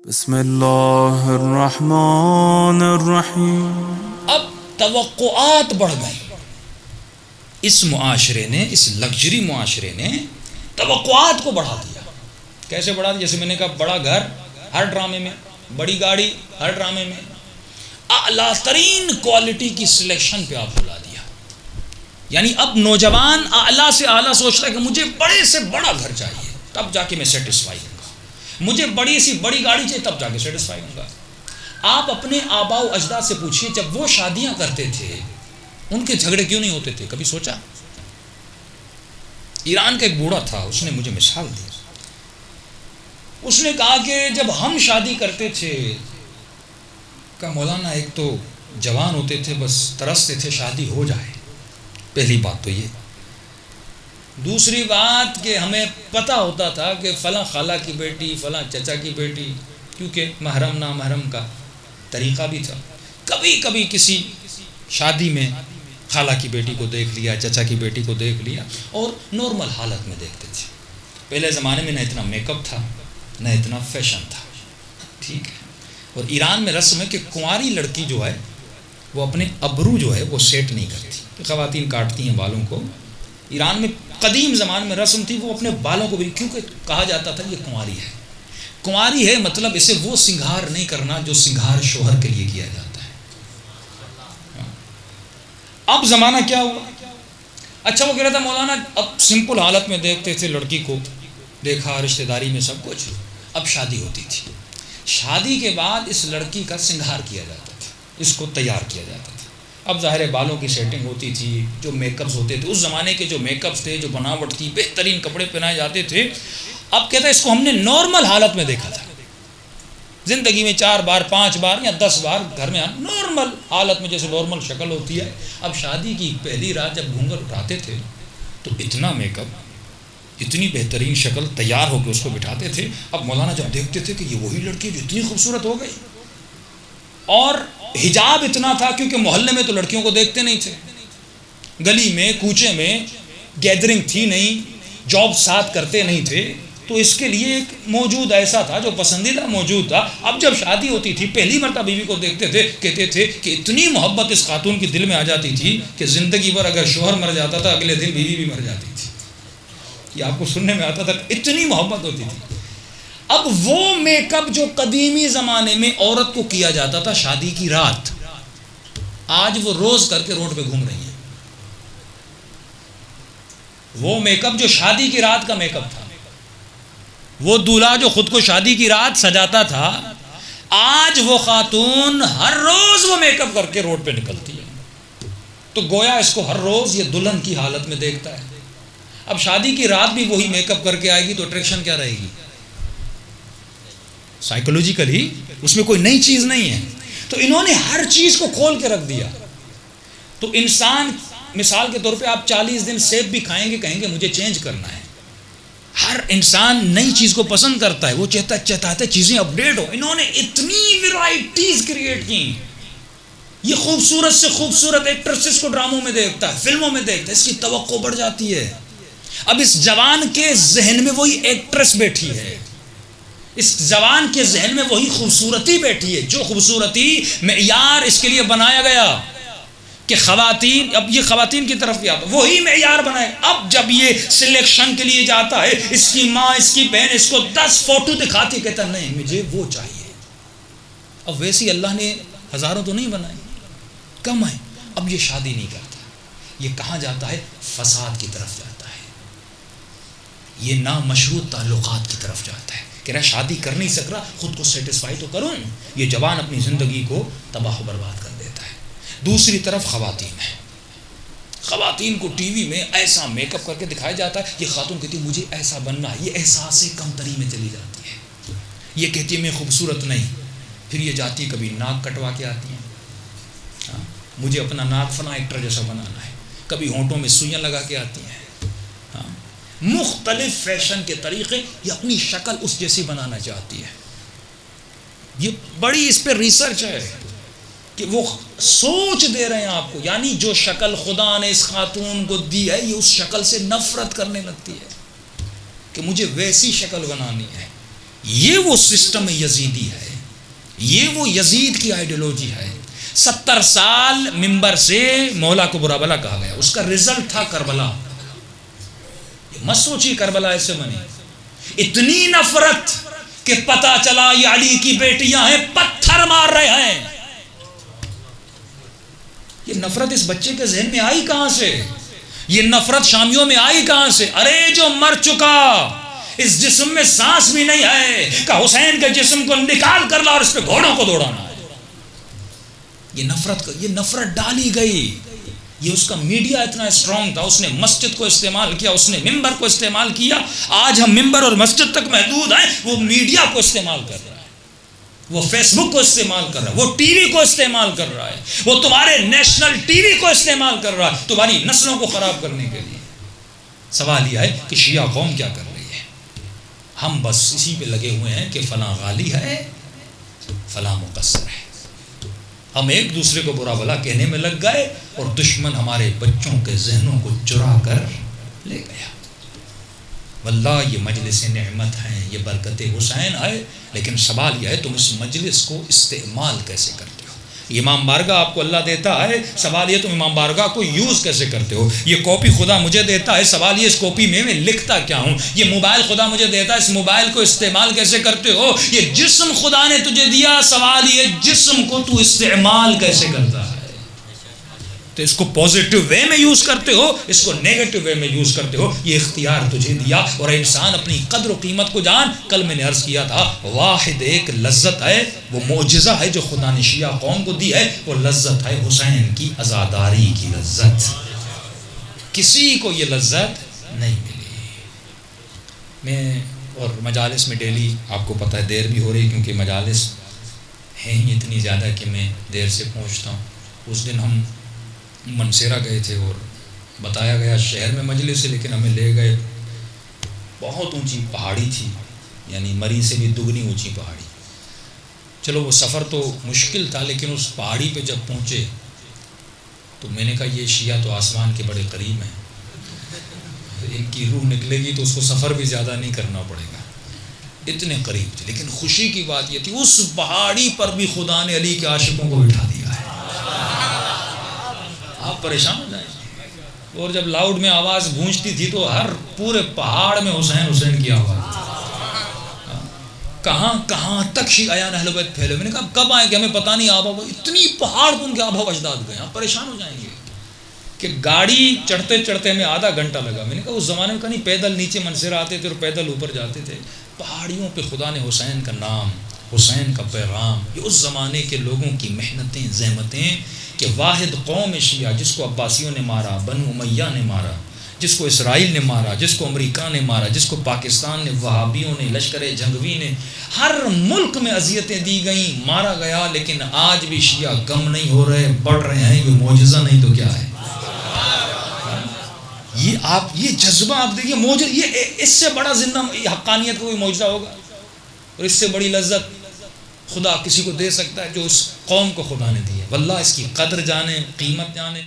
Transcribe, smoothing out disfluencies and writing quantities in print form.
بسم اللہ الرحمن الرحیم۔ اب توقعات بڑھ گئی اس معاشرے نے، اس لگژری معاشرے نے توقعات کو بڑھا دیا۔ کیسے بڑھا دیا؟ جیسے میں نے کہا بڑا گھر ہر ڈرامے میں، بڑی گاڑی ہر ڈرامے میں، اعلیٰ ترین کوالٹی کی سلیکشن پہ آپ بلا دیا۔ یعنی اب نوجوان اعلیٰ سے اعلیٰ سوچ رہا ہے کہ مجھے بڑے سے بڑا گھر چاہیے، تب جا کے میں سیٹسفائی ہوں گا، مجھے بڑی سی بڑی گاڑی چاہیے، تب جا کے سیٹسفائی ہوں گا۔ آپ اپنے آباء و اجداد سے پوچھیے، جب وہ شادیاں کرتے تھے ان کے جھگڑے کیوں نہیں ہوتے تھے؟ کبھی سوچا؟ ایران کا ایک بوڑھا تھا، اس نے مجھے مثال دی۔ اس نے کہا کہ جب ہم شادی کرتے تھے کہ مولانا ایک تو جوان ہوتے تھے، بس ترستے تھے شادی ہو جائے، پہلی بات تو یہ۔ دوسری بات کہ ہمیں پتہ ہوتا تھا کہ فلاں خالہ کی بیٹی، فلاں چچا کی بیٹی، کیونکہ محرم نامحرم کا طریقہ بھی تھا، کبھی کبھی کسی شادی میں خالہ کی بیٹی کو دیکھ لیا، چچا کی بیٹی کو دیکھ لیا، اور نارمل حالت میں دیکھتے تھے۔ پہلے زمانے میں نہ اتنا میک اپ تھا، نہ اتنا فیشن تھا، ٹھیک ہے۔ اور ایران میں رسم ہے کہ کنواری لڑکی جو ہے وہ اپنے ابرو جو ہے وہ سیٹ نہیں کرتی، خواتین کاٹتی ہیں بالوں کو۔ ایران میں قدیم زمان میں رسم تھی، وہ اپنے بالوں کو بھی، کیونکہ کہا جاتا تھا یہ کنواری ہے۔ کنواری ہے مطلب اسے وہ سنگھار نہیں کرنا جو سنگھار شوہر کے لیے کیا جاتا ہے۔ اب زمانہ کیا ہوا؟ اچھا وہ کہہ رہا تھا مولانا اب سمپل حالت میں دیکھتے تھے لڑکی کو، دیکھا رشتہ داری میں سب کچھ، اب شادی ہوتی تھی۔ شادی کے بعد اس لڑکی کا سنگھار کیا جاتا تھا، اس کو تیار کیا جاتا تھا۔ اب ظاہر ہے بالوں کی سیٹنگ ہوتی تھی، جو میک اپس ہوتے تھے اس زمانے کے، جو میک اپس تھے، جو بناوٹ تھی، بہترین کپڑے پہنائے جاتے تھے۔ اب کہتا ہے اس کو ہم نے نارمل حالت میں دیکھا تھا، زندگی میں 4 بار 5 بار یا 10 بار گھر میں نارمل حالت میں، جیسے نارمل شکل ہوتی ہے۔ اب شادی کی پہلی رات جب گھونگھٹ اٹھاتے تھے تو اتنا میک اپ، اتنی بہترین شکل تیار ہو کے اس کو بٹھاتے تھے۔ اب مولانا جب دیکھتے تھے کہ یہ وہی لڑکی جو اتنی خوبصورت ہو گئی، اور حجاب اتنا تھا کیونکہ محلے میں تو لڑکیوں کو دیکھتے نہیں تھے، گلی میں کوچے میں گیدرنگ تھی نہیں، جاب ساتھ کرتے نہیں تھے، تو اس کے لیے ایک موجود ایسا تھا جو پسندیدہ موجود تھا۔ اب جب شادی ہوتی تھی پہلی مرتبہ بیوی کو دیکھتے تھے، کہتے تھے کہ اتنی محبت اس خاتون کی دل میں آ جاتی تھی کہ زندگی بھر اگر شوہر مر جاتا تھا اگلے دن بیوی بھی مر جاتی تھی۔ یہ آپ کو سننے میں آتا تھا، اتنی محبت ہوتی تھی۔ اب وہ میک اپ جو قدیمی زمانے میں عورت کو کیا جاتا تھا شادی کی رات، آج وہ روز کر کے روڈ پہ گھوم رہی ہیں۔ وہ میک اپ جو شادی کی رات کا میک اپ تھا، وہ دولہا جو خود کو شادی کی رات سجاتا تھا، آج وہ خاتون ہر روز وہ میک اپ کر کے روڈ پہ نکلتی ہے۔ تو گویا اس کو ہر روز یہ دلہن کی حالت میں دیکھتا ہے۔ اب شادی کی رات بھی وہی میک اپ کر کے آئے گی تو اٹریکشن کیا رہے گی؟ سائیکولوجیکلی اس میں کوئی نئی چیز نہیں ہے۔ تو انہوں نے ہر چیز کو کھول کے رکھ دیا۔ تو انسان مثال کے طور پہ آپ 40 دن سیب بھی کھائیں گے، کہیں گے مجھے چینج کرنا ہے۔ ہر انسان نئی چیز کو پسند کرتا ہے، وہ چاہتا ہے چیزیں اپڈیٹ ہو۔ انہوں نے اتنی ویرائٹیز کریٹ کی۔ یہ خوبصورت سے خوبصورت ایکٹریسز کو ڈراموں میں دیکھتا ہے، فلموں میں دیکھتا ہے، اس کی توقع بڑھ جاتی ہے۔ اب اس جوان کے ذہن میں وہی ایکٹریس بیٹھی ہے، اس جوان کے ذہن میں وہی خوبصورتی بیٹھی ہے، جو خوبصورتی معیار اس کے لیے بنایا گیا کہ خواتین، اب یہ خواتین کی طرف بھی آتا، وہی معیار بنائے۔ اب جب یہ سلیکشن کے لیے جاتا ہے، اس کی ماں، اس کی بہن اس کو 10 فوٹو دکھاتی، کہتا نہیں مجھے وہ چاہیے۔ اب ویسی اللہ نے ہزاروں تو نہیں بنائے، کم ہے۔ اب یہ شادی نہیں کرتا، یہ کہاں جاتا ہے؟ فساد کی طرف جاتا ہے، یہ نامشروط تعلقات کی طرف جاتا ہے کہ میں شادی کر نہیں سک رہا، خود کو سیٹسفائی تو کروں۔ یہ جوان اپنی زندگی کو تباہ و برباد کر دیتا ہے۔ دوسری طرف خواتین ہیں، خواتین کو ٹی وی میں ایسا میک اپ کر کے دکھایا جاتا ہے، یہ خاتون کہتی ہے مجھے ایسا بننا ہے، یہ احساس کمتری میں چلی جاتی ہے، یہ کہتی ہے میں خوبصورت نہیں، پھر یہ جاتی ہے کبھی ناک کٹوا کے آتی ہیں، مجھے اپنا ناک فلاں ایکٹر جیسا بنانا ہے، کبھی ہونٹوں میں سوئیاں لگا کے آتی ہیں، مختلف فیشن کے طریقے، یہ اپنی شکل اس جیسی بنانا چاہتی ہے۔ یہ بڑی اس پہ ریسرچ ہے کہ وہ سوچ دے رہے ہیں آپ کو، یعنی جو شکل خدا نے اس خاتون کو دی ہے، یہ اس شکل سے نفرت کرنے لگتی ہے کہ مجھے ویسی شکل بنانی ہے۔ یہ وہ سسٹم یزیدی ہے، یہ وہ یزید کی آئیڈیالوجی ہے۔ 70 سال ممبر سے مولا کو برا بلا کہا گیا، اس کا رزلٹ تھا کربلا۔ مت سوچی کربلا ایسے بنی، اتنی نفرت کہ پتا چلا یہ علی کی بیٹیاں ہیں، پتھر مار رہے ہیں۔ یہ نفرت اس بچے کے ذہن میں آئی کہاں سے؟ یہ نفرت شامیوں میں آئی کہاں سے؟ ارے جو مر چکا، اس جسم میں سانس بھی نہیں ہے، کہ حسین کے جسم کو نکال کر لا اور اس پہ گھوڑوں کو دوڑانا ہے۔ یہ نفرت ڈالی گئی۔ یہ اس کا میڈیا اتنا اسٹرانگ تھا، اس نے مسجد کو استعمال کیا، اس نے ممبر کو استعمال کیا۔ آج ہم ممبر اور مسجد تک محدود ہیں، وہ میڈیا کو استعمال کر رہا ہے، وہ فیس بک کو استعمال کر رہا ہے، وہ ٹی وی کو استعمال کر رہا ہے، وہ تمہارے نیشنل ٹی وی کو استعمال کر رہا ہے تمہاری نسلوں کو خراب کرنے کے لیے۔ سوال یہ ہے کہ شیعہ قوم کیا کر رہی ہے؟ ہم بس اسی پہ لگے ہوئے ہیں کہ فلاں غالی ہے، فلاں مقصر ہے۔ ہم ایک دوسرے کو برا بھلا کہنے میں لگ گئے اور دشمن ہمارے بچوں کے ذہنوں کو چرا کر لے گیا۔ واللہ یہ مجلس نعمت ہیں، یہ برکت حسین ہے، لیکن سوال یہ ہے تم اس مجلس کو استعمال کیسے کرتے ہو؟ امام بارگاہ آپ کو اللہ دیتا ہے، سوال یہ تم امام بارگاہ کو یوز کیسے کرتے ہو؟ یہ کاپی خدا مجھے دیتا ہے، سوال یہ اس کاپی میں لکھتا کیا ہوں؟ یہ موبائل خدا مجھے دیتا ہے، اس موبائل کو استعمال کیسے کرتے ہو؟ یہ جسم خدا نے تجھے دیا، سوال یہ جسم کو تو استعمال کیسے کرتا ہے؟ تو اس کو پازیٹیو وے میں یوز کرتے ہو، اس کو نیگیٹو وے میں یوز کرتے ہو، یہ اختیار تجھے دیا۔ اور انسان اپنی قدر و قیمت کو جان۔ کل میں نے عرض کیا تھا واحد ایک لذت ہے، وہ معجزہ ہے جو خدا نے شیعہ قوم کو دی ہے، وہ لذت ہے حسین کی عزاداری کی لذت۔ کسی کو یہ لذت نہیں ملی۔ میں اور مجالس میں ڈیلی آپ کو پتہ ہے دیر بھی ہو رہی کیونکہ مجالس ہیں ہی اتنی زیادہ کہ میں دیر سے پہنچتا ہوں۔ اس دن ہم منصیرہ گئے تھے اور بتایا گیا شہر میں مجلس ہے، لیکن ہمیں لے گئے بہت اونچی پہاڑی تھی، یعنی مری سے بھی دگنی اونچی پہاڑی۔ چلو وہ سفر تو مشکل تھا، لیکن اس پہاڑی پہ جب پہنچے تو میں نے کہا یہ شیعہ تو آسمان کے بڑے قریب ہیں، ان کی روح نکلے گی تو اس کو سفر بھی زیادہ نہیں کرنا پڑے گا، اتنے قریب تھے۔ لیکن خوشی کی بات یہ تھی اس پہاڑی پر بھی خدا نے علی کے عاشقوں کو بٹھا دیا ہے۔ آپ پریشان ہو جائیں گے۔ اور جب لاؤڈ میں آواز گونجتی تھی تو ہر پورے پہاڑ میں حسین حسین کی آواز تھی۔ کہاں کہاں تک شیعیان اہل بیت پھیلے۔ میں نے کہا کب آئیں گے ہمیں پتہ نہیں، آبا اتنی پہاڑ کو ان کے آبا اجداد گئے۔ آپ پریشان ہو جائیں گے کہ گاڑی چڑھتے چڑھتے ہمیں آدھا گھنٹہ لگا۔ میں نے کہا اس زمانے میں کہیں پیدل نیچے منصیرہ آتے تھے اور پیدل اوپر جاتے تھے۔ پہاڑیوں پہ خدا نے حسین کا نام، حسین کا پیغام، یہ اس زمانے کے لوگوں کی محنتیں زحمتیں کہ واحد قوم شیعہ جس کو عباسیوں نے مارا، بنو امیہ نے مارا، جس کو اسرائیل نے مارا، جس کو امریکہ نے مارا، جس کو پاکستان نے، وہابیوں نے، لشکر جنگوی نے، ہر ملک میں اذیتیں دی گئیں، مارا گیا، لیکن آج بھی شیعہ کم نہیں ہو رہے، بڑھ رہے ہیں۔ یہ معجزہ نہیں تو کیا ہے؟ یہ جذبہ آپ دیکھیے، معجزہ، یہ اس سے بڑا زندہ حقانیت کا کوئی معجزہ ہوگا؟ اور اس سے بڑی لذت خدا کسی کو دے سکتا ہے جو اس قوم کو خدا نے دی ہے؟ واللہ اس کی قدر جانیں، قیمت جانیں۔